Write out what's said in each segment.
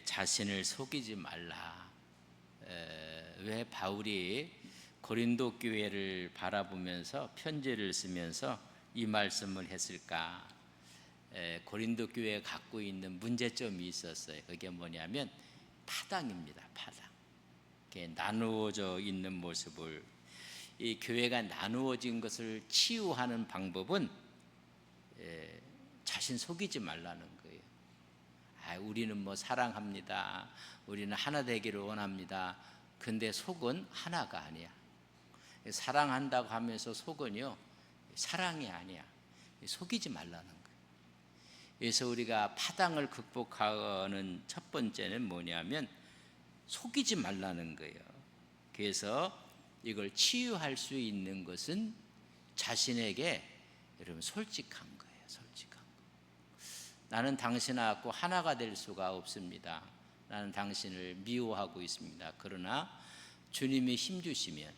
자신을 속이지 말라. 왜 바울이 고린도 교회를 바라보면서 편지를 쓰면서 이 말씀을 했을까? 고린도 교회가 갖고 있는 문제점이 있었어요. 그게 뭐냐면 파당입니다. 파당. 나누어져 있는 모습을, 이 교회가 나누어진 것을 치유하는 방법은 자신 속이지 말라는 거예요. 우리는 뭐 사랑합니다. 우리는 하나 되기를 원합니다. 근데 속은 하나가 아니야. 사랑한다고 하면서 속은요, 사랑이 아니야. 속이지 말라는 거예요. 그래서 우리가 파당을 극복하는 첫 번째는 뭐냐면 속이지 말라는 거예요. 그래서 이걸 치유할 수 있는 것은 자신에게 여러분 솔직한 거예요. 솔직한 거. 나는 당신하고 하나가 될 수가 없습니다. 나는 당신을 미워하고 있습니다. 그러나 주님이 힘주시면,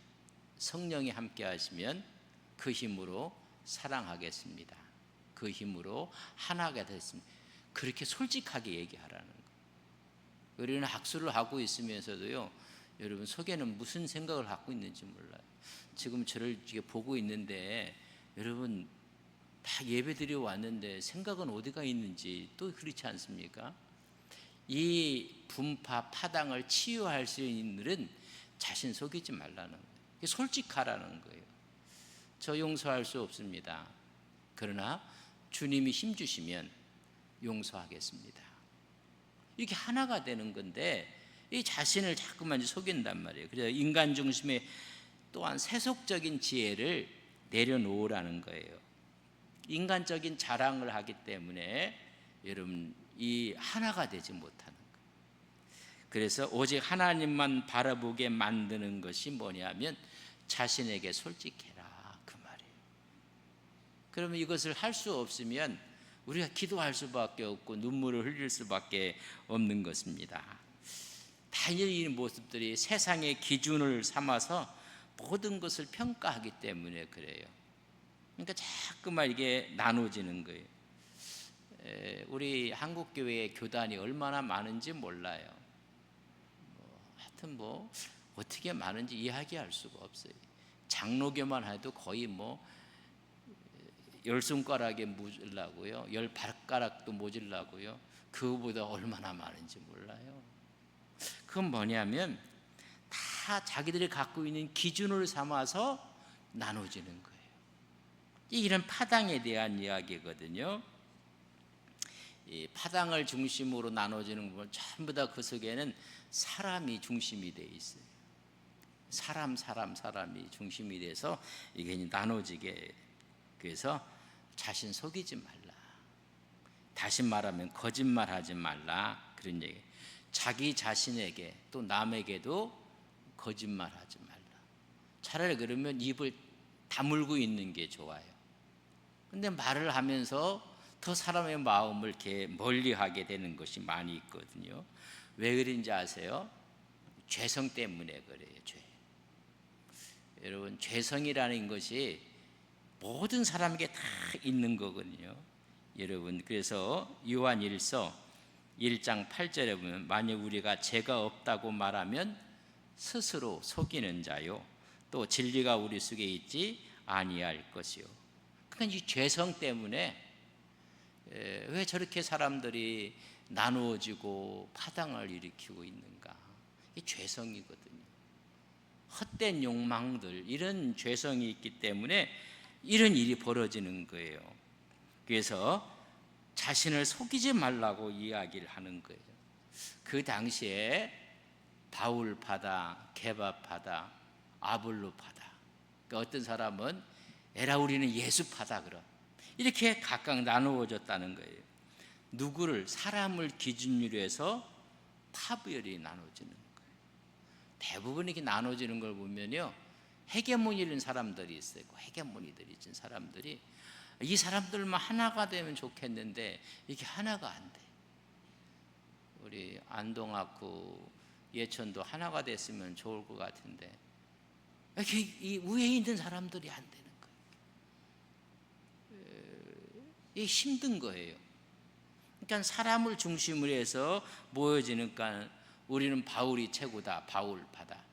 성령이 함께 하시면 그 힘으로 사랑하겠습니다. 그 힘으로 하나가 됐습니다. 그렇게 솔직하게 얘기하라는 거예요. 우리는 학술을 하고 있으면서도요, 여러분 속에는 무슨 생각을 갖고 있는지 몰라요. 지금 저를 보고 있는데 여러분 다 예배드려 왔는데 생각은 어디가 있는지 또 그렇지 않습니까? 이 분파 파당을 치유할 수 있는 일은 자신 속이지 말라는 거예요. 솔직하라는 거예요. 저 용서할 수 없습니다. 그러나 주님이 힘주시면 용서하겠습니다. 이렇게 하나가 되는 건데 이 자신을 자꾸만 속인단 말이에요. 그래서 인간 중심의 또한 세속적인 지혜를 내려놓으라는 거예요. 인간적인 자랑을 하기 때문에 여러분 이 하나가 되지 못하는 거예요. 그래서 오직 하나님만 바라보게 만드는 것이 뭐냐면 자신에게 솔직해라, 그 말이에요. 그러면 이것을 할 수 없으면 우리가 기도할 수밖에 없고 눈물을 흘릴 수밖에 없는 것입니다. 당연히 이 모습들이 세상의 기준을 삼아서 모든 것을 평가하기 때문에 그래요. 그러니까 자꾸만 이게 나눠지는 거예요. 우리 한국교회의 교단이 얼마나 많은지 몰라요. 하여튼 어떻게 많은지 이야기할 수가 없어요. 장로교만 해도 거의 10손가락에 모질라고요. 10발가락도 모질라고요. 그거보다 얼마나 많은지 몰라요. 그건 뭐냐면 다 자기들이 갖고 있는 기준을 삼아서 나눠지는 거예요. 이런 파당에 대한 이야기거든요. 이 파당을 중심으로 나눠지는 건 전부 다 그 속에는 사람이 중심이 되어 있어요. 사람이 중심이 돼서 이게 나눠지게. 그래서 자신 속이지 말라. 다시 말하면 거짓말하지 말라, 그런 얘기. 자기 자신에게 또 남에게도 거짓말하지 말라. 차라리 그러면 입을 다물고 있는 게 좋아요. 근데 말을 하면서 더 사람의 마음을 이렇게 멀리하게 되는 것이 많이 있거든요. 왜 그런지 아세요? 죄성 때문에 그래요. 죄. 여러분 죄성이라는 것이 모든 사람에게 다 있는 거거든요. 여러분 그래서 요한 1서 1장 8절에 보면 만약 우리가 죄가 없다고 말하면 스스로 속이는 자요 또 진리가 우리 속에 있지 아니할 것이요. 그러니까 이 죄성 때문에 왜 저렇게 사람들이 나누어지고 파당을 일으키고 있는가? 이게 죄성이거든요. 헛된 욕망들, 이런 죄성이 있기 때문에 이런 일이 벌어지는 거예요. 그래서 자신을 속이지 말라고 이야기를 하는 거예요. 그 당시에 바울파다, 게바파다, 아볼로파다. 그러니까 어떤 사람은 에라 우리는 예수파다 그럼 이렇게 각각 나누어졌다는 거예요. 누구를 사람을 기준으로 해서 파부열이 나눠지는 거예요. 대부분 이렇게 나눠지는 걸 보면요, 헤게모니 있는 사람들이 있어요. 헤게모니들이 있는 사람들이 이 사람들만 하나가 되면 좋겠는데 이게 하나가 안 돼. 우리 안동학구 예천도 하나가 됐으면 좋을 것 같은데 이렇게 이 위에 있는 사람들이 안 되는 거예요. 이게 힘든 거예요. 그러니까 사람을 중심으로 해서 모여지니까 우리는 바울이 최고다, 바울파다.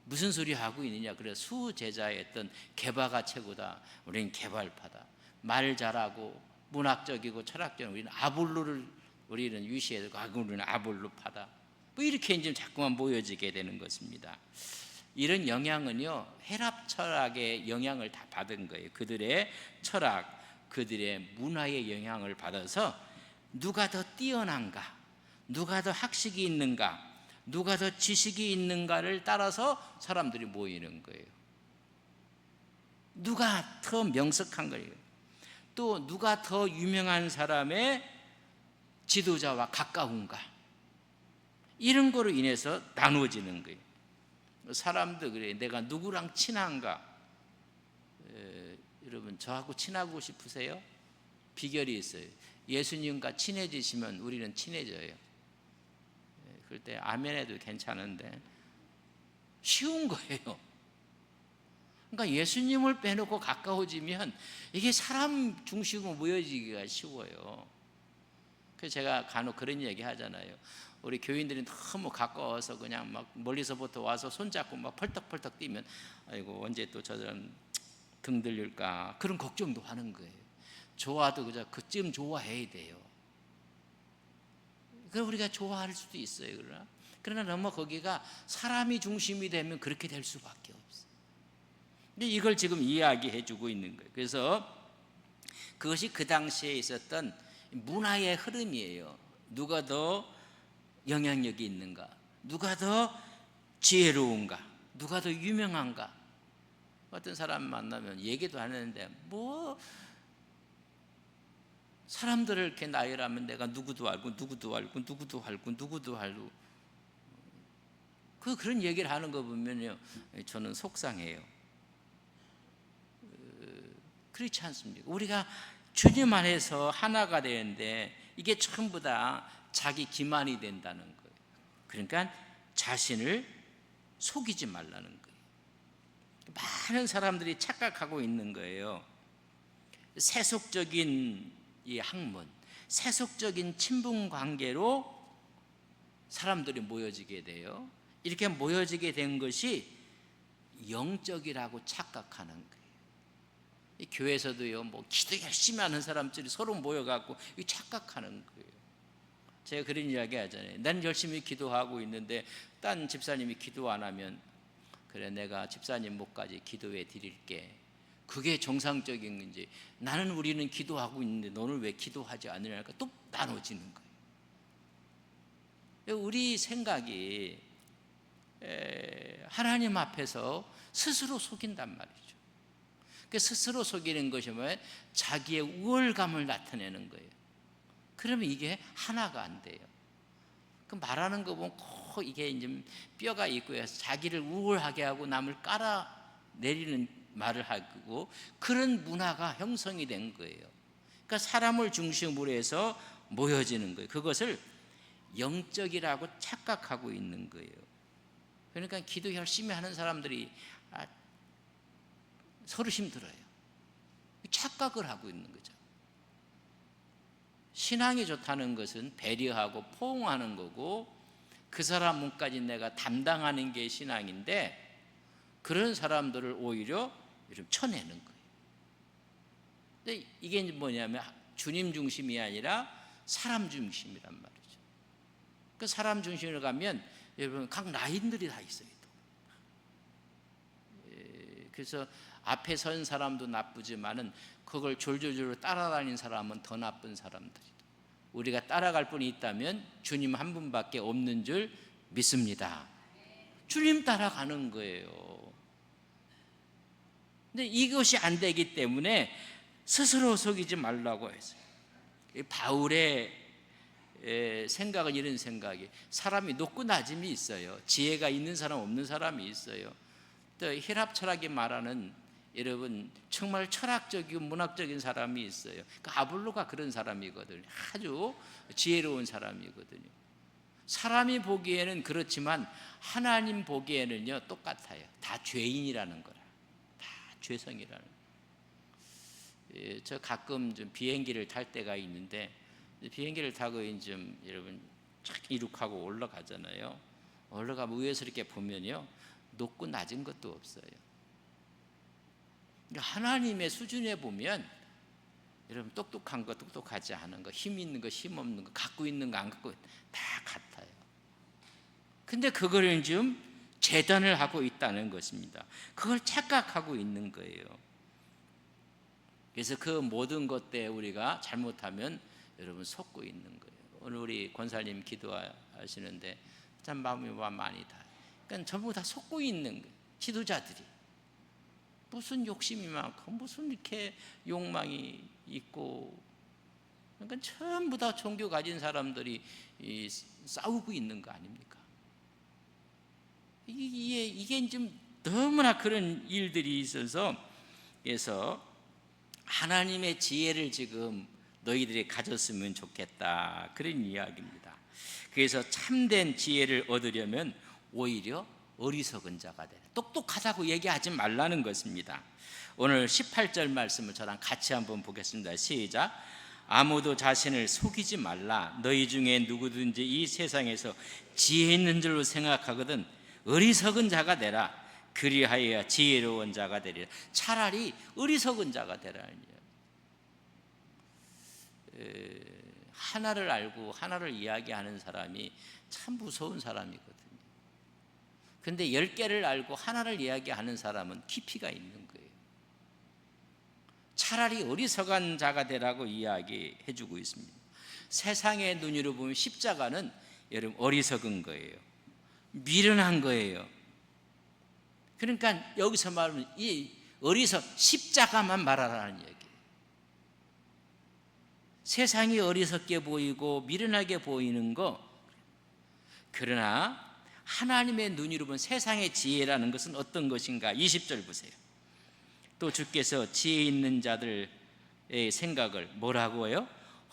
무슨 소리 하고 있느냐? 그래, 수제자의 어떤 개바가 최고다. 우리는 개발파다. 말 잘하고 문학적이고 철학적인 우리는 아볼로를 우리는 위시해서 우리는 아볼로파다. 뭐 이렇게 이제 자꾸만 모여지게 되는 것입니다. 이런 영향은요, 헬랍 철학의 영향을 다 받은 거예요. 그들의 철학, 그들의 문화의 영향을 받아서 누가 더 뛰어난가, 누가 더 학식이 있는가, 누가 더 지식이 있는가를 따라서 사람들이 모이는 거예요. 누가 더 명석한 거예요. 또 누가 더 유명한 사람의 지도자와 가까운가, 이런 거로 인해서 나누어지는 거예요. 사람도 그래요. 내가 누구랑 친한가. 여러분, 저하고 친하고 싶으세요? 비결이 있어요. 예수님과 친해지시면 우리는 친해져요. 그럴 때 아멘 해도 괜찮은데 쉬운 거예요. 그러니까 예수님을 빼놓고 가까워지면 이게 사람 중심으로 모여지기가 쉬워요. 그래서 제가 간혹 그런 얘기 하잖아요. 우리 교인들이 너무 가까워서 그냥 막 멀리서부터 와서 손잡고 막 펄떡펄떡 뛰면 아이고 언제 또 저런 등 들릴까, 그런 걱정도 하는 거예요. 좋아도 그저 그쯤 좋아해야 돼요. 그럼 우리가 좋아할 수도 있어요. 그러나 너무 거기가 사람이 중심이 되면 그렇게 될 수밖에 없어요. 근데 이걸 지금 이야기해 주고 있는 거예요. 그래서 그것이 그 당시에 있었던 문화의 흐름이에요. 누가 더 영향력이 있는가, 누가 더 지혜로운가, 누가 더 유명한가. 어떤 사람 만나면 얘기도 안 하는데 뭐 사람들을 이렇게 나열하면 내가 누구도 알고 누구도 알고 누구도 알고 누구도 알고 그런 얘기를 하는 거 보면요, 저는 속상해요. 그렇지 않습니까? 우리가 주님 안에서 하나가 되는데 이게 전부 다 자기 기만이 된다는 거예요. 그러니까 자신을 속이지 말라는 거예요. 많은 사람들이 착각하고 있는 거예요. 세속적인 이 학문, 세속적인 친분 관계로 사람들이 모여지게 돼요. 이렇게 모여지게 된 것이 영적이라고 착각하는 거예요. 이 교회에서도요, 뭐 기도 열심히 하는 사람들이 서로 모여갖고 착각하는 거예요. 제가 그런 이야기 하잖아요. 난 열심히 기도하고 있는데 딴 집사님이 기도 안 하면 그래, 내가 집사님 목까지 기도해 드릴게. 그게 정상적인 건지, 나는 우리는 기도하고 있는데 너는 왜 기도하지 않느냐니까 또 나눠지는 거예요. 우리 생각이 하나님 앞에서 스스로 속인단 말이죠. 그 스스로 속이는 것이 뭐예요? 자기의 우월감을 나타내는 거예요. 그러면 이게 하나가 안 돼요. 그 말하는 거 보면 꼭 이게 이제 뼈가 있고 해서 자기를 우월하게 하고 남을 깔아내리는 말을 하고, 그런 문화가 형성이 된 거예요. 그러니까 사람을 중심으로 해서 모여지는 거예요. 그것을 영적이라고 착각하고 있는 거예요. 그러니까 기도 열심히 하는 사람들이 서로 힘들어요. 착각을 하고 있는 거죠. 신앙이 좋다는 것은 배려하고 포옹하는 거고, 그 사람 몸까지 내가 담당하는 게 신앙인데, 그런 사람들을 오히려 좀 쳐내는 거예요. 근데 이게 뭐냐면 주님 중심이 아니라 사람 중심이란 말이죠. 그 사람 중심으로 가면 여러분 각 라인들이 다 있어요. 그래서 앞에 선 사람도 나쁘지만은 그걸 졸졸졸 따라다니는 사람은 더 나쁜 사람들이다. 우리가 따라갈 분이 있다면 주님 한 분밖에 없는 줄 믿습니다. 주님 따라가는 거예요. 근데 이것이 안 되기 때문에 스스로 속이지 말라고 했어요. 바울의 생각은 이런 생각이, 사람이 높고 낮음이 있어요. 지혜가 있는 사람 없는 사람이 있어요. 또 헬랍 철학이 말하는, 여러분 정말 철학적이고 문학적인 사람이 있어요. 그 아볼로가 그런 사람이거든요. 아주 지혜로운 사람이거든요. 사람이 보기에는 그렇지만 하나님 보기에는요 똑같아요. 다 죄인이라는 거라. 다 죄성이라는. 저 가끔 좀 비행기를 탈 때가 있는데 비행기를 타고 좀 여러분 착 이륙하고 올라가잖아요. 올라가면 위에서 이렇게 보면요, 높고 낮은 것도 없어요. 그러니까 하나님의 수준에 보면 여러분 똑똑한 거, 똑똑하지 않은 거, 힘 있는 거, 힘 없는 거, 갖고 있는 거, 안 갖고 다 같아요. 근데 그걸 좀 재단을 하고 있다는 것입니다. 그걸 착각하고 있는 거예요. 그래서 그 모든 것 때문에 우리가 잘못하면 여러분 속고 있는 거예요. 오늘 우리 권사님 기도하시는데 참 마음이 많이 다. 그러니까 전부 다 속고 있는 거예요. 지도자들이 무슨 욕심이 많고 무슨 이렇게 욕망이 있고, 그러니까 전부 다 종교 가진 사람들이 싸우고 있는 거 아닙니까? 이게 좀 너무나 그런 일들이 있어서, 그래서 하나님의 지혜를 지금 너희들이 가졌으면 좋겠다, 그런 이야기입니다. 그래서 참된 지혜를 얻으려면 오히려 어리석은 자가 되라. 똑똑하다고 얘기하지 말라는 것입니다. 오늘 18절 말씀을 저랑 같이 한번 보겠습니다. 시작. 아무도 자신을 속이지 말라. 너희 중에 누구든지 이 세상에서 지혜 있는 줄로 생각하거든 어리석은 자가 되라. 그리하여야 지혜로운 자가 되리라. 차라리 어리석은 자가 되라는 이야기. 하나를 알고 하나를 이야기하는 사람이 참 무서운 사람이거든요. 근데 10개를 알고 하나를 이야기하는 사람은 깊이가 있는 거예요. 차라리 어리석은 자가 되라고 이야기해 주고 있습니다. 세상의 눈으로 보면 십자가는 여러분 어리석은 거예요. 미련한 거예요. 그러니까 여기서 말하면 이 십자가만 말하라는 얘기예요. 세상이 어리석게 보이고 미련하게 보이는 거, 그러나 하나님의 눈으로 본 세상의 지혜라는 것은 어떤 것인가? 20절 보세요. 또 주께서 지혜 있는 자들의 생각을 뭐라고요?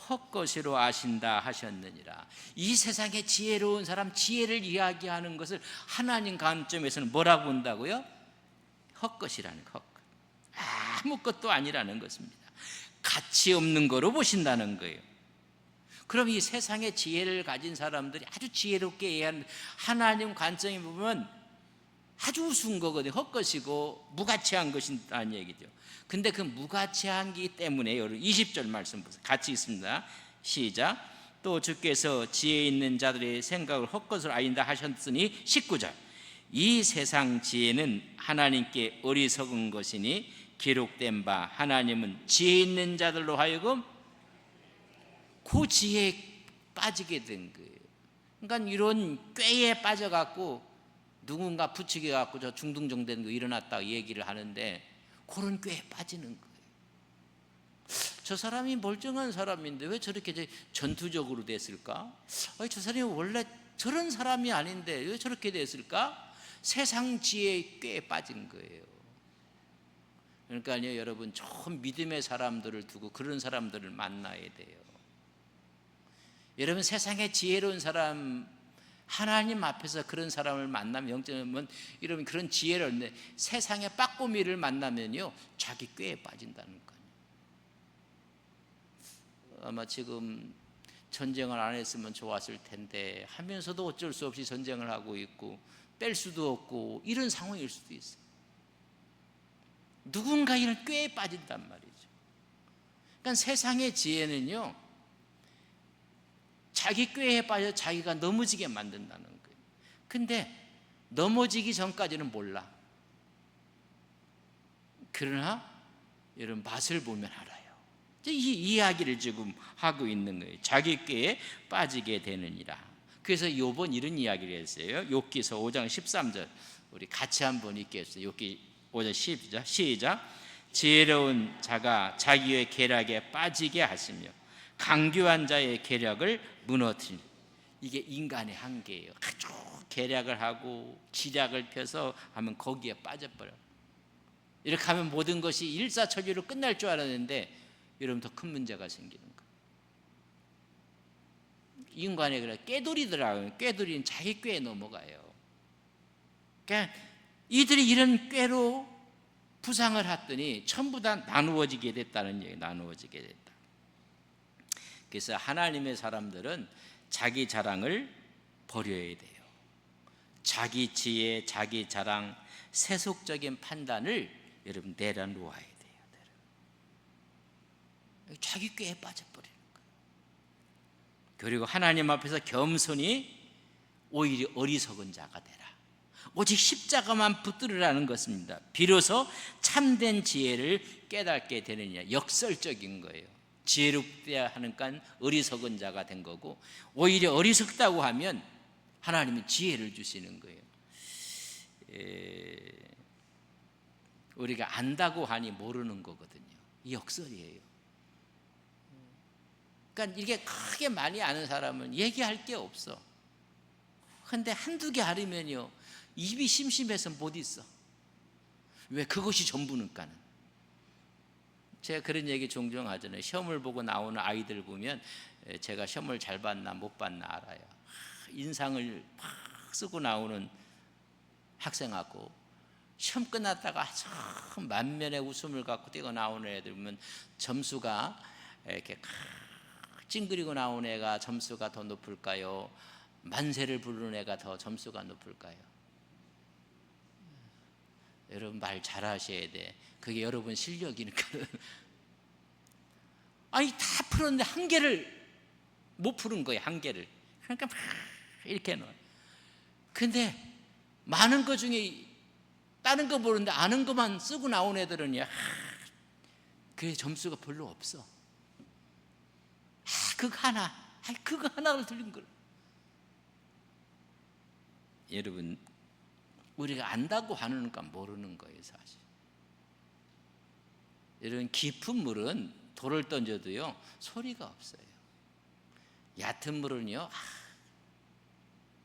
헛것으로 아신다 하셨느니라. 이 세상에 지혜로운 사람, 지혜를 이야기하는 것을 하나님 관점에서는 뭐라고 본다고요? 헛것이라는 것, 아무것도 아니라는 것입니다. 가치 없는 거로 보신다는 거예요. 그럼 이 세상의 지혜를 가진 사람들이 아주 지혜롭게 이해하는 하나님 관점에 보면 아주 우스운 거거든요. 헛것이고 무가치한 것이라는 얘기죠. 근데 그 무가치한기 때문에 여러분 20절 말씀 보세요. 같이 있습니다. 시작. 또 주께서 지혜 있는 자들의 생각을 헛것으로 아신다 하셨으니 19절. 이 세상 지혜는 하나님께 어리석은 것이니 기록된 바 하나님은 지혜 있는 자들로 하여금 그 지혜에 빠지게 된 거예요. 그러니까 이런 꾀에 빠져갖고 누군가 부추겨 갖고 저 중등정되는 거 일어났다고 얘기를 하는데 그런 꾀에 빠지는 거예요. 저 사람이 멀쩡한 사람인데 왜 저렇게 전투적으로 됐을까? 저 사람이 원래 저런 사람이 아닌데 왜 저렇게 됐을까? 세상 지혜에 꾀에 빠진 거예요. 그러니까요, 여러분 좋은 믿음의 사람들을 두고 그런 사람들을 만나야 돼요. 여러분 세상에 지혜로운 사람, 하나님 앞에서 그런 사람을 만나면 영적으로 여러분 그런 지혜를 얻는데, 세상의 빠꼬미를 만나면요 자기 꾀에 빠진다는 거예요. 아마 지금 전쟁을 안 했으면 좋았을 텐데 하면서도 어쩔 수 없이 전쟁을 하고 있고 뺄 수도 없고 이런 상황일 수도 있어요. 누군가 이런 꾀에 빠진단 말이죠. 그러니까 세상의 지혜는요 자기 꾀에 빠져 자기가 넘어지게 만든다는 거예요. 근데 넘어지기 전까지는 몰라. 그러나 여러분 맛을 보면 알아요. 이 이야기를 지금 하고 있는 거예요. 자기 꾀에 빠지게 되느니라. 그래서 욥은 이런 이야기를 했어요. 욥기서 5장 13절 우리 같이 한번 읽겠어요. 욥기 5장 12절 시작. 지혜로운 자가 자기의 계략에 빠지게 하시며 강교한 자의 계략을 무너뜨리는, 이게 인간의 한계예요. 아주 계략을 하고 지략을 펴서 하면 거기에 빠져버려요. 이렇게 하면 모든 것이 일사천리로 끝날 줄 알았는데 여러분 더 큰 문제가 생기는 거예요. 인간의 그래 꾀돌이더라고요. 꾀돌이는 자기 꾀에 넘어가요. 그러니까 이들이 이런 꾀로 부상을 했더니 전부 다 나누어지게 됐다는 얘기예요. 나누어지게 됐다. 그래서 하나님의 사람들은 자기 자랑을 버려야 돼요. 자기 지혜, 자기 자랑, 세속적인 판단을 여러분 내려놓아야 돼요. 자기 꾀에 빠져버리는 거예요. 그리고 하나님 앞에서 겸손히 오히려 어리석은 자가 되라. 오직 십자가만 붙들으라는 것입니다. 비로소 참된 지혜를 깨닫게 되느냐. 역설적인 거예요. 지혜롭대야 하니까 어리석은 자가 된 거고, 오히려 어리석다고 하면 하나님은 지혜를 주시는 거예요. 우리가 안다고 하니 모르는 거거든요. 이 역설이에요. 그러니까 이게 크게 많이 아는 사람은 얘기할 게 없어. 근데 한두 개 알으면요, 입이 심심해서 못 있어. 왜? 그것이 전부니까는. 제가 그런 얘기 종종 하잖아요. 시험을 보고 나오는 아이들 보면 제가 시험을 잘 봤나 못 봤나 알아요. 인상을 팍 쓰고 나오는 학생하고 시험 끝났다가 참 만면의 웃음을 갖고 뛰어 나오는 애들 보면 점수가 이렇게 찡그리고 나온 애가 점수가 더 높을까요? 만세를 부르는 애가 더 점수가 높을까요? 여러분 말 잘하셔야 돼. 그게 여러분 실력이니까. 아니 다 풀었는데 한 개를 못 푸는 거예요. 한 개를. 그러니까 막 이렇게 넣어. 근데 많은 것 중에 다른 거 모르는데 아는 것만 쓰고 나온 애들은요, 그 점수가 별로 없어. 그거 하나를 들린 걸. 여러분, 우리가 안다고 하니까 모르는 거예요, 사실. 여러분, 깊은 물은 돌을 던져도요, 소리가 없어요. 얕은 물은요,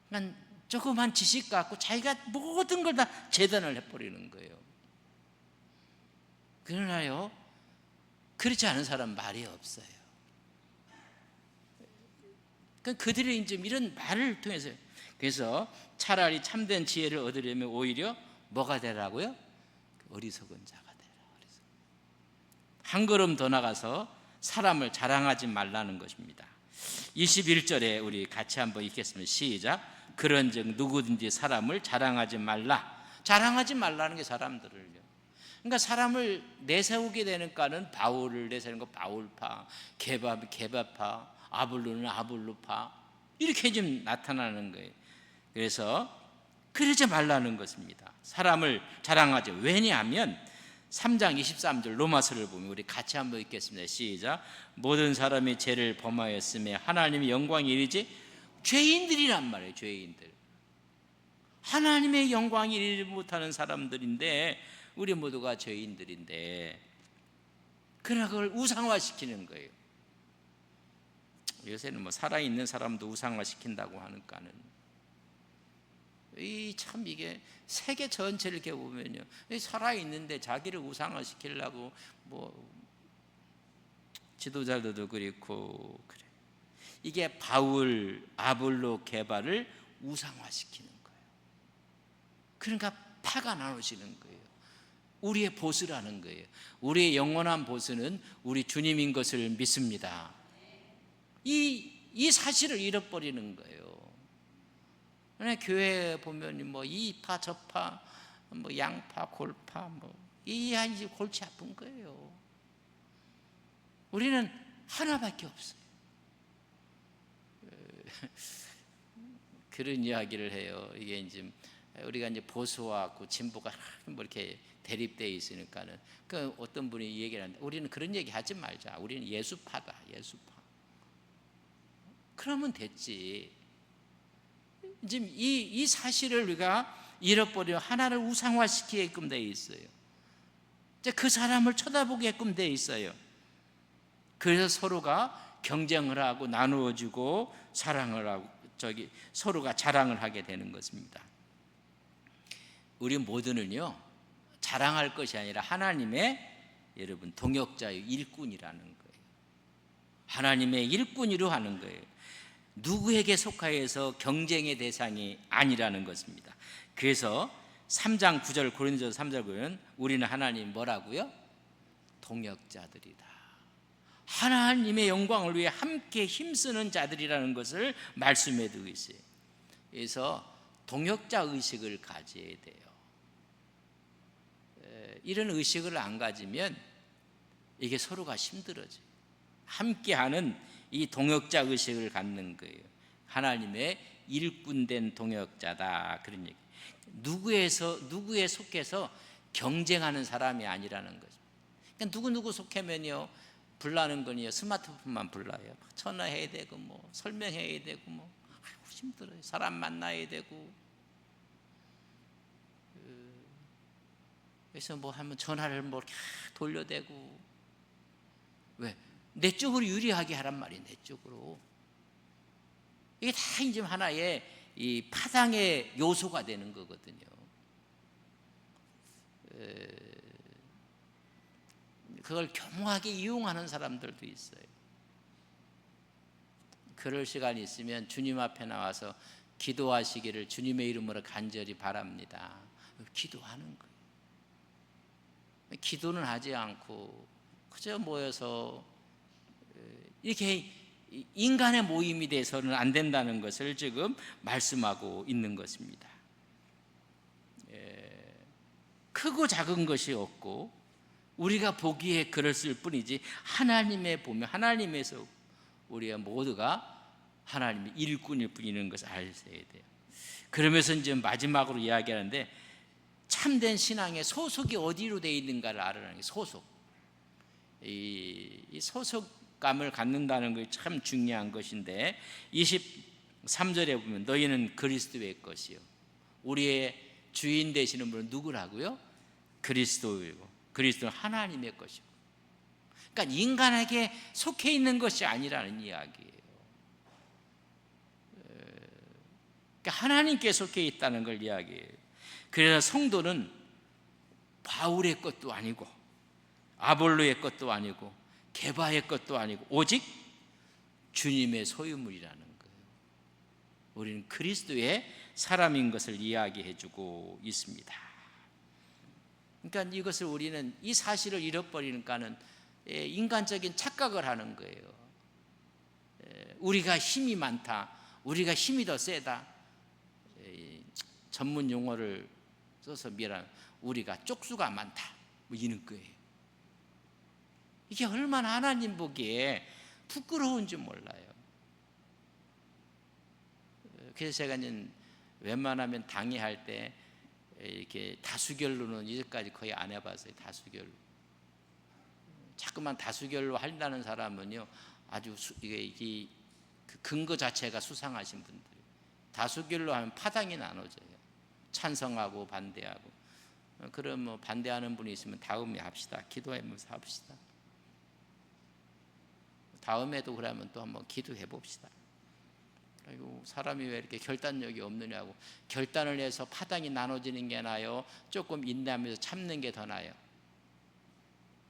그냥 조그만 지식 갖고 자기가 모든 걸 다 재단을 해버리는 거예요. 그러나요, 그렇지 않은 사람 말이 없어요. 그들이 이제 이런 말을 통해서, 그래서 차라리 참된 지혜를 얻으려면 오히려 뭐가 되라고요? 어리석은 자가 되라. 한 걸음 더 나가서 사람을 자랑하지 말라는 것입니다. 21절에 우리 같이 한번 읽겠습니다. 시작. 그런즉 누구든지 사람을 자랑하지 말라. 자랑하지 말라는 게 사람들을요. 그러니까 사람을 내세우게 되니까는 바울을 내세우는 거 바울파, 게바파, 아볼로는 아볼로파, 이렇게 좀 나타나는 거예요. 그래서 그러지 말라는 것입니다. 사람을 자랑하지. 왜냐하면 3장 23절 로마서를 보면 우리 같이 한번 읽겠습니다. 시작. 모든 사람이 죄를 범하였음에 하나님의 영광이 이르지 죄인들이란 말이에요. 죄인들. 하나님의 영광이 이르지 못하는 사람들인데, 우리 모두가 죄인들인데, 그러나 그걸 우상화시키는 거예요. 요새는 뭐 살아있는 사람도 우상화시킨다고 하니까는, 참 이게 세계 전체를 이렇게 보면요, 살아있는데 자기를 우상화시키려고 뭐 지도자들도 그렇고 그래. 이게 바울, 아볼로, 게바를 우상화시키는 거예요. 그러니까 파가 나누시는 거예요. 우리의 보스라는 거예요. 우리의 영원한 보스는 우리 주님인 것을 믿습니다. 이 사실을 잃어버리는 거예요. 교회에 보면 뭐 이파 저파, 뭐 양파 골파, 이 골치 아픈 거예요. 우리는 하나밖에 없어요. 그런 이야기를 해요. 이게 이제 우리가 이제 보수와 진보가 뭐 이렇게 대립되어 있으니까는, 그 어떤 분이 얘기를 하는데, 우리는 그런 얘기 하지 말자. 우리는 예수파다, 예수파. 그러면 됐지. 지금 이 사실을 우리가 잃어버려 하나를 우상화시키게끔 되어 있어요. 이제 그 사람을 쳐다보게끔 되어 있어요. 그래서 서로가 경쟁을 하고 나누어주고 사랑을 하고 서로가 자랑을 하게 되는 것입니다. 우리 모두는요, 자랑할 것이 아니라 하나님의 여러분 동역자의 일꾼이라는 거예요. 하나님의 일꾼으로 하는 거예요. 누구에게 속하여서 경쟁의 대상이 아니라는 것입니다. 그래서 3장 9절 고린도전서 3절 보면 우리는 하나님 뭐라고요? 동역자들이다. 하나님의 영광을 위해 함께 힘쓰는 자들이라는 것을 말씀해 두고 있어요. 그래서 동역자 의식을 가져야 돼요. 이런 의식을 안 가지면 이게 서로가 힘들어져요. 함께하는 이 동역자 의식을 갖는 거예요. 하나님의 일꾼된 동역자다, 그런 얘기. 누구에 속해서 경쟁하는 사람이 아니라는 거죠. 그러니까 누구 속하면요, 불나는 거니요, 스마트폰만 불러요. 전화해야 되고 뭐 설명해야 되고 뭐 힘들어요. 사람 만나야 되고. 그래서 뭐 하면 전화를 뭐 이렇게 돌려대고. 왜? 내 쪽으로 유리하게 하란 말이에요. 내 쪽으로. 이게 다 이제 하나의 이 파당의 요소가 되는 거거든요. 그걸 교묘하게 이용하는 사람들도 있어요. 그럴 시간이 있으면 주님 앞에 나와서 기도하시기를 주님의 이름으로 간절히 바랍니다. 기도하는 거예요. 기도는 하지 않고 그저 모여서 이렇게 인간의 모임이 돼서는 안 된다는 것을 지금 말씀하고 있는 것입니다. 크고 작은 것이 없고 우리가 보기에 그랬을 뿐이지 하나님의 보면 하나님에서 우리가 모두가 하나님의 일꾼일 뿐이라는 것을 아셔야 돼요. 그러면서 이제 마지막으로 이야기하는데 참된 신앙의 소속이 어디로 되어 있는가를 알아라는 게 소속. 이 소속감을 갖는다는 것이 참 중요한 것인데 23절에 보면 너희는 그리스도의 것이요. 우리의 주인 되시는 분은 누구라고요? 그리스도이고 그리스도는 하나님의 것이고. 그러니까 인간에게 속해 있는 것이 아니라는 이야기예요. 그러니까 하나님께 속해 있다는 걸 이야기해요. 그래서 성도는 바울의 것도 아니고 아볼로의 것도 아니고 게바의 것도 아니고 오직 주님의 소유물이라는 거예요. 우리는 그리스도의 사람인 것을 이야기해 주고 있습니다. 그러니까 이것을 우리는 이 사실을 잃어버리니까는 인간적인 착각을 하는 거예요. 우리가 힘이 많다, 우리가 힘이 더 세다. 전문 용어를 써서 미안하면 우리가 쪽수가 많다, 뭐 이런 거예요. 이게 얼마나 하나님 보기에 부끄러운지 몰라요. 그래서 제가 이제 웬만하면 강의할 때 이렇게 다수결로는 이제까지 거의 안 해봤어요. 다수결로. 자꾸만 다수결로 한다는 사람은요, 아주 이게 그 근거 자체가 수상하신 분들. 다수결로 하면 파당이 나눠져요. 찬성하고 반대하고. 그럼 뭐 반대하는 분이 있으면 다음에 합시다. 기도하면서 합시다. 다음에도 그러면 또 한번 기도해 봅시다. 아이고, 사람이 왜 이렇게 결단력이 없느냐고. 결단을 해서 파당이 나눠지는 게 나아요, 조금 인내하면서 참는 게 더 나아요?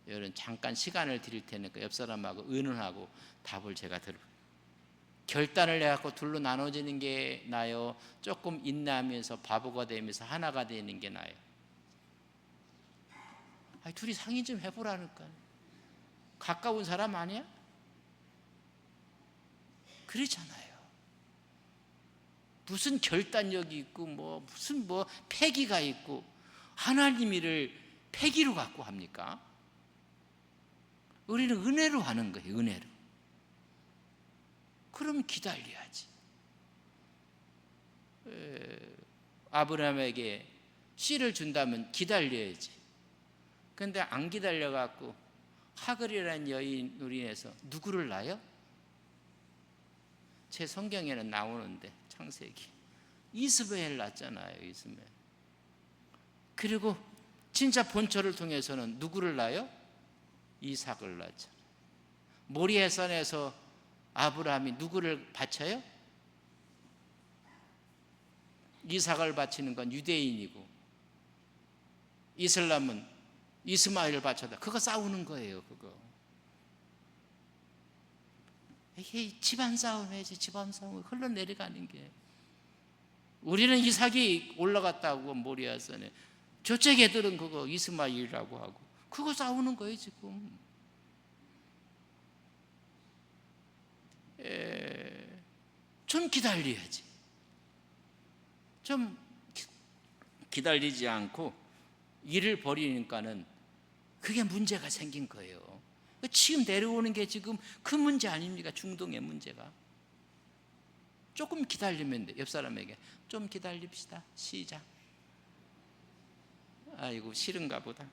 여러분, 잠깐 시간을 드릴 테니까 옆 사람하고 의논하고 답을 제가 들어요. 결단을 해갖고 둘로 나눠지는 게 나아요, 조금 인내하면서 바보가 되면서 하나가 되는 게 나아요? 아니, 둘이 상의 좀 해보라니까. 가까운 사람 아니야? 그렇잖아요. 무슨 결단력이 있고 무슨 패기가 있고 하나님이를 패기로 갖고 합니까? 우리는 은혜로 하는 거예요. 은혜로. 그럼 기다려야지. 아브라함에게 씨를 준다면 기다려야지. 그런데 안 기다려 갖고 하글이라는 여인으로 인해서 누구를 낳아요? 제 성경에는 나오는데 창세기 이스마엘 낳잖아요. 이스마엘. 그리고 진짜 본처를 통해서는 누구를 낳아요? 이삭을 낳잖아요. 모리아 산에서 아브라함이 누구를 바쳐요? 이삭을 바치는 건 유대인이고 이슬람은 이스마엘을 바쳐다. 그거 싸우는 거예요. 그거. 이게 집안 싸움이지. 집안 싸움 흘러내려가는 게. 우리는 이삭이 올라갔다고 모리아산에, 저쪽 애들은 그거 이스마엘이라고 하고 그거 싸우는 거예요 지금. 좀 기다려야지. 좀 기다리지 않고 일을 벌이니까는 그게 문제가 생긴 거예요. 지금 내려오는 게 지금 그 문제 아닙니까? 중동의 문제가. 조금 기다리면 돼. 옆 사람에게 좀 기다립시다. 시작. 아이고 싫은가 보다.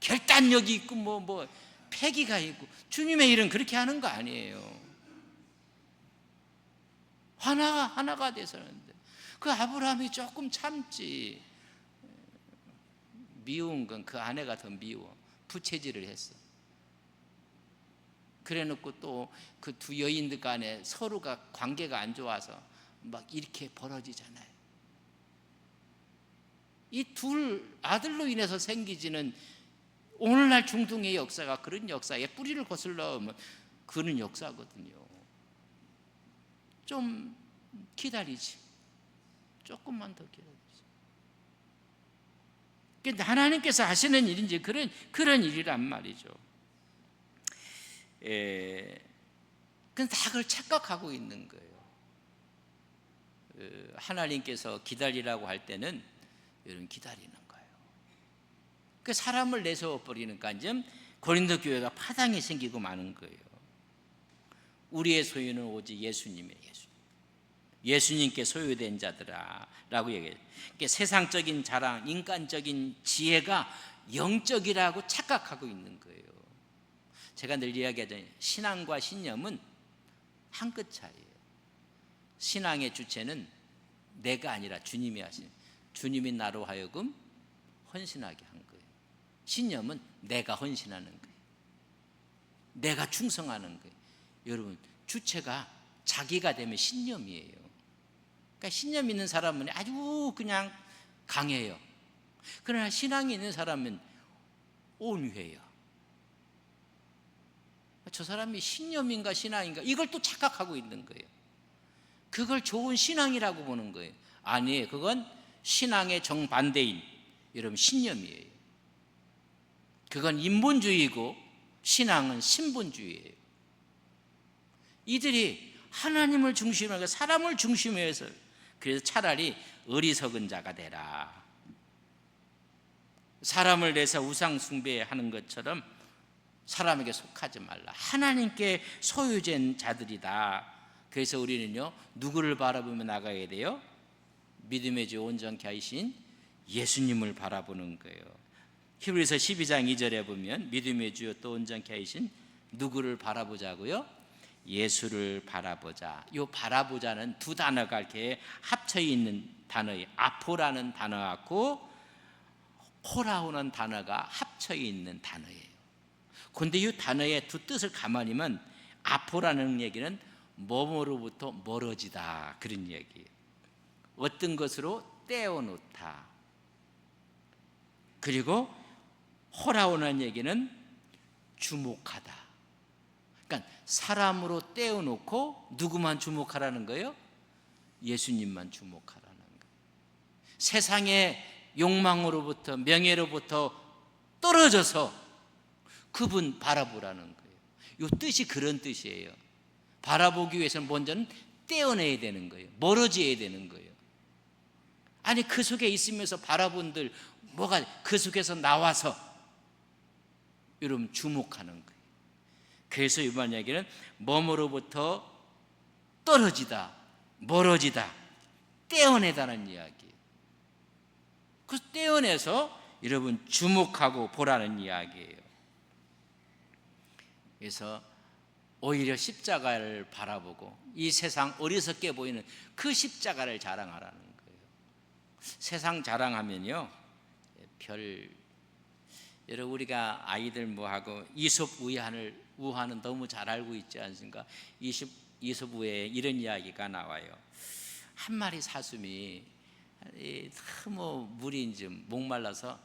결단력이 있고 뭐 패기가 있고. 주님의 일은 그렇게 하는 거 아니에요. 하나가 돼서는데 그 아브라함이 조금 참지. 미운 건 그 아내가 더 미워. 부채질을 했어. 그래 놓고 또 그 두 여인들 간에 서로가 관계가 안 좋아서 막 이렇게 벌어지잖아요. 이 둘 아들로 인해서 생기지는 오늘날 중동의 역사가 그런 역사에 뿌리를 거슬러 그런 역사거든요. 좀 기다리지. 조금만 더 기다리지. 그러니까 하나님께서 하시는 일인지 그런 일이란 말이죠. 근데 다 그걸 착각하고 있는 거예요. 하나님께서 기다리라고 할 때는 여러분 기다리는 거예요. 그 사람을 내세워 버리니까 이제 고린도 교회가 파당이 생기고 마는 거예요. 우리의 소유는 오직 예수님이에요. 예수님께 소유된 자들아라고 얘기해요. 그러니까 세상적인 자랑, 인간적인 지혜가 영적이라고 착각하고 있는 거예요. 제가 늘 이야기하잖아요. 신앙과 신념은 한 끗 차이예요. 신앙의 주체는 내가 아니라 주님이 하신, 주님이 나로 하여금 헌신하게 한 거예요. 신념은 내가 헌신하는 거예요. 내가 충성하는 거예요. 여러분, 주체가 자기가 되면 신념이에요. 그러니까 신념 있는 사람은 아주 그냥 강해요. 그러나 신앙이 있는 사람은 온유해요. 저 사람이 신념인가 신앙인가 이걸 또 착각하고 있는 거예요. 그걸 좋은 신앙이라고 보는 거예요. 아니에요. 그건 신앙의 정반대인 여러분 신념이에요. 그건 인본주의고 신앙은 신본주의예요. 이들이 하나님을 중심으로 사람을 중심으로 해서 그래서 차라리 어리석은 자가 되라. 사람을 내서 우상 숭배하는 것처럼 사람에게 속하지 말라. 하나님께 소유된 자들이다. 그래서 우리는요 누구를 바라보며 나가야 돼요? 믿음의 주 온전케 하신 예수님을 바라보는 거예요. 히브리서 12장 2절에 보면 믿음의 주 또 온전케 하신 누구를 바라보자고요? 예수를 바라보자. 이 바라보자는 두 단어가 이렇게 합쳐 있는 단어예요. 아포라는 단어하고 호라오는 단어가 합쳐 있는 단어예요. 그런데 이 단어의 두 뜻을 가만히면 아포라는 얘기는 뭐뭐로부터 멀어지다 그런 얘기예요. 어떤 것으로 떼어놓다. 그리고 호라오는 얘기는 주목하다. 그러니까 사람으로 떼어놓고 누구만 주목하라는 거예요? 예수님만 주목하라는 거예요. 세상의 욕망으로부터 명예로부터 떨어져서 그분 바라보라는 거예요. 이 뜻이 그런 뜻이에요. 바라보기 위해서는 먼저는 떼어내야 되는 거예요. 멀어져야 되는 거예요. 아니 그 속에 있으면서 바라본들 뭐가 그 속에서 나와서 여러분 주목하는 거예요. 그래서 이번 이야기는 뭐뭐로부터 떨어지다, 멀어지다, 떼어내다는 이야기예요. 그 떼어내서 여러분 주목하고 보라는 이야기예요. 그래서 오히려 십자가를 바라보고 이 세상 어리석게 보이는 그 십자가를 자랑하라는 거예요. 세상 자랑하면요 여러분 우리가 아이들 뭐하고 이솝 우화는 너무 잘 알고 있지 않습니까? 이솝 우화에 이런 이야기가 나와요. 한 마리 사슴이 너무 물이 좀 목말라서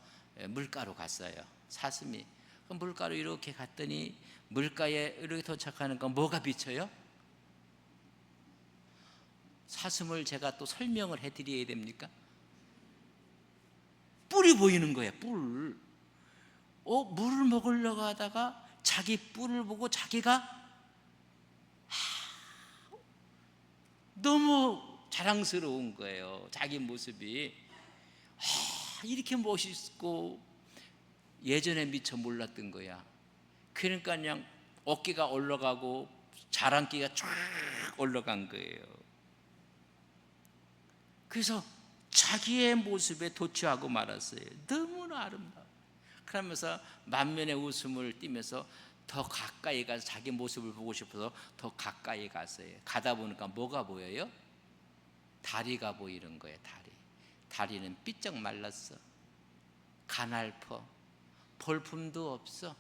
물가로 갔어요. 사슴이 그 물가로 이렇게 갔더니 물가에 이렇게 도착하니까 뭐가 비쳐요? 사슴을 제가 또 설명을 해드려야 됩니까? 뿔이 보이는 거예요. 뿔. 물을 먹으려고 하다가 자기 뿔을 보고 자기가 너무 자랑스러운 거예요. 자기 모습이 이렇게 멋있고 예전에 미처 몰랐던 거야. 그러니까 그냥 어깨가 올라가고 자랑기가 쫙 올라간 거예요. 그래서 자기의 모습에 도취하고 말았어요. 너무나 아름다워. 그러면서 만면의 웃음을 띠면서 더 가까이 가서 자기 모습을 보고 싶어서 더 가까이 갔어요. 가다 보니까 뭐가 보여요? 다리가 보이는 거예요. 다리는 삐쩍 말랐어. 가날퍼. 볼품도 없어.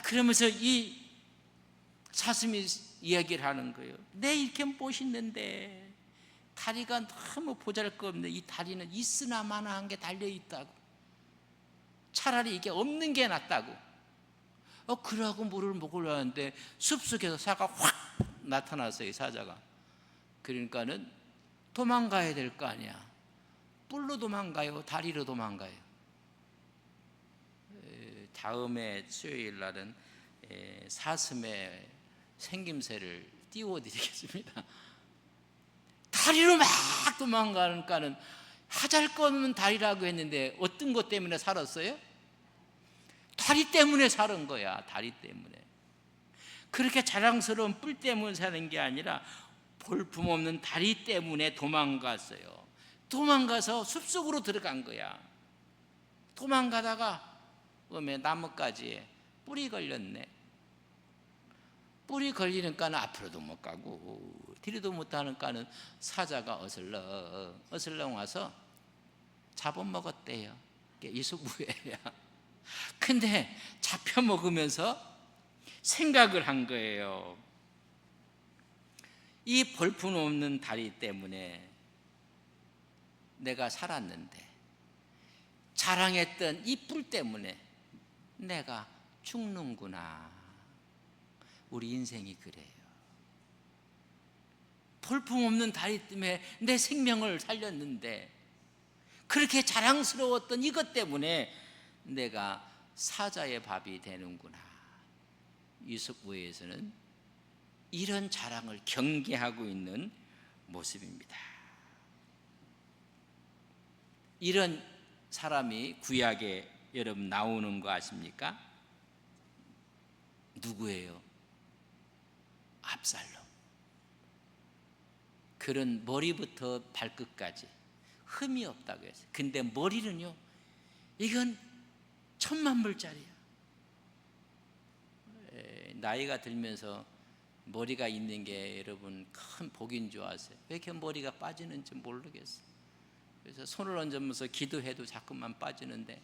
그러면서 이 사슴이 이야기를 하는 거예요. 내 이렇게 멋있는데 다리가 너무 보잘것없는데 이 다리는 있으나 마나한 게 달려있다고. 차라리 이게 없는 게 낫다고. 그러고 물을 먹으려 하는데 숲속에서 사가 확 나타났어요. 사자가. 그러니까는 도망가야 될 거 아니야. 뿔로 도망가요? 다리로 도망가요? 다음에 수요일 날은 사슴의 생김새를 띄워드리겠습니다. 다리로 막 도망가니까는 하잘것없는 다리라고 했는데 어떤 것 때문에 살았어요? 다리 때문에 사는 거야. 다리 때문에. 그렇게 자랑스러운 뿔 때문에 사는 게 아니라 볼품없는 다리 때문에 도망갔어요. 도망가서 숲속으로 들어간 거야. 도망가다가 나뭇가지에 뿔이 걸렸네. 뿔이 걸리니까는 앞으로도 못 가고 뒤로도 못 가니까는 사자가 어슬렁 와서 잡아먹었대요. 이숙무예요. 근데 잡혀먹으면서 생각을 한 거예요. 이 볼품없는 다리 때문에 내가 살았는데 자랑했던 이 뿔 때문에 내가 죽는구나. 우리 인생이 그래요. 볼품없는 다리 때문에 내 생명을 살렸는데 그렇게 자랑스러웠던 이것 때문에 내가 사자의 밥이 되는구나. 이숙무에서는 이런 자랑을 경계하고 있는 모습입니다. 이런 사람이 구약에 여러분 나오는 거 아십니까? 누구예요? 압살롬. 그런 머리부터 발끝까지 흠이 없다고 했어요. 근데 머리는요, 이건 10,000,000불짜리야. 나이가 들면서 머리가 있는 게 여러분 큰 복인 줄 아세요? 왜 이렇게 머리가 빠지는지 모르겠어요. 그래서 손을 얹으면서 기도해도 자꾸만 빠지는데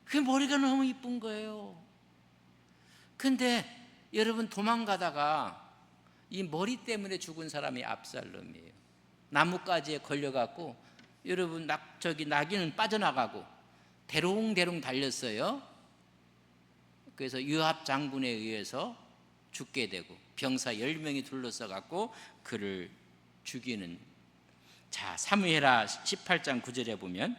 그 머리가 너무 이쁜 거예요. 근데 여러분 도망가다가 이 머리 때문에 죽은 사람이 압살롬이에요. 나뭇가지에 걸려갖고 여러분 나귀는 빠져나가고 대롱대롱 달렸어요. 그래서 요압 장군에 의해서 죽게 되고 병사 10명이 둘러싸갖고 그를 죽이는. 자, 사무엘하 18장 9절에 보면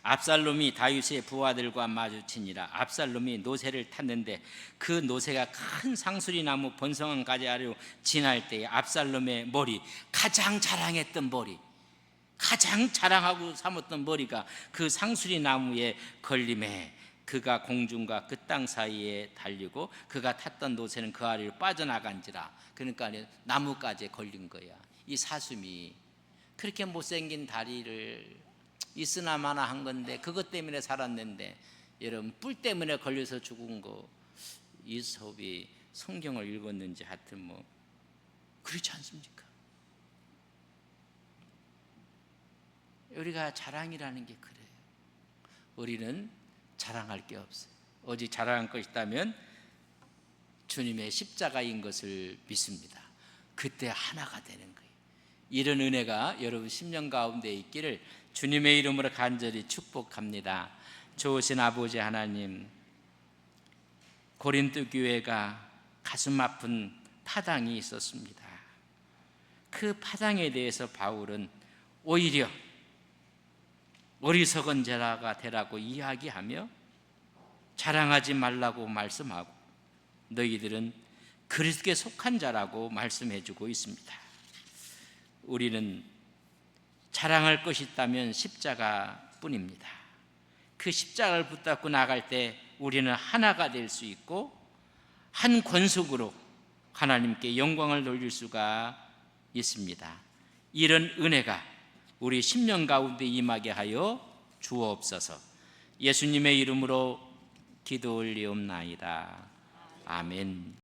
압살롬이 다윗의 부하들과 마주치니라. 압살롬이 노새를 탔는데 그 노새가 큰 상수리 나무 번성한 가지 아래로 지날 때에 압살롬의 머리, 가장 자랑했던 머리, 가장 자랑하고 삼았던 머리가 그 상수리 나무에 걸림에 그가 공중과 그 땅 사이에 달리고 그가 탔던 노새는 그 아래로 빠져나간지라. 그러니까 나무까지 걸린 거야. 이 사슴이 그렇게 못생긴 다리를 있으나 마나 한 건데 그것 때문에 살았는데 여러분 뿔 때문에 걸려서 죽은 거 이솝이 성경을 읽었는지 하여튼 뭐 그렇지 않습니까? 우리가 자랑이라는 게 그래요. 우리는 자랑할 게 없어요. 오직 자랑할 것이 있다면 주님의 십자가인 것을 믿습니다. 그때 하나가 되는 거예요. 이런 은혜가 여러분 심령 가운데 있기를 주님의 이름으로 간절히 축복합니다. 좋으신 아버지 하나님, 고린도 교회가 가슴 아픈 파당이 있었습니다. 그 파당에 대해서 바울은 오히려 어리석은 자가 되라고 이야기하며 자랑하지 말라고 말씀하고 너희들은 그리스도에 속한 자라고 말씀해 주고 있습니다. 우리는 자랑할 것이 있다면 십자가뿐입니다. 그 십자가를 붙잡고 나갈 때 우리는 하나가 될 수 있고 한 권속으로 하나님께 영광을 돌릴 수가 있습니다. 이런 은혜가 우리 심령 가운데 임하게 하여 주옵소서. 예수님의 이름으로 기도 올리옵나이다. 아멘.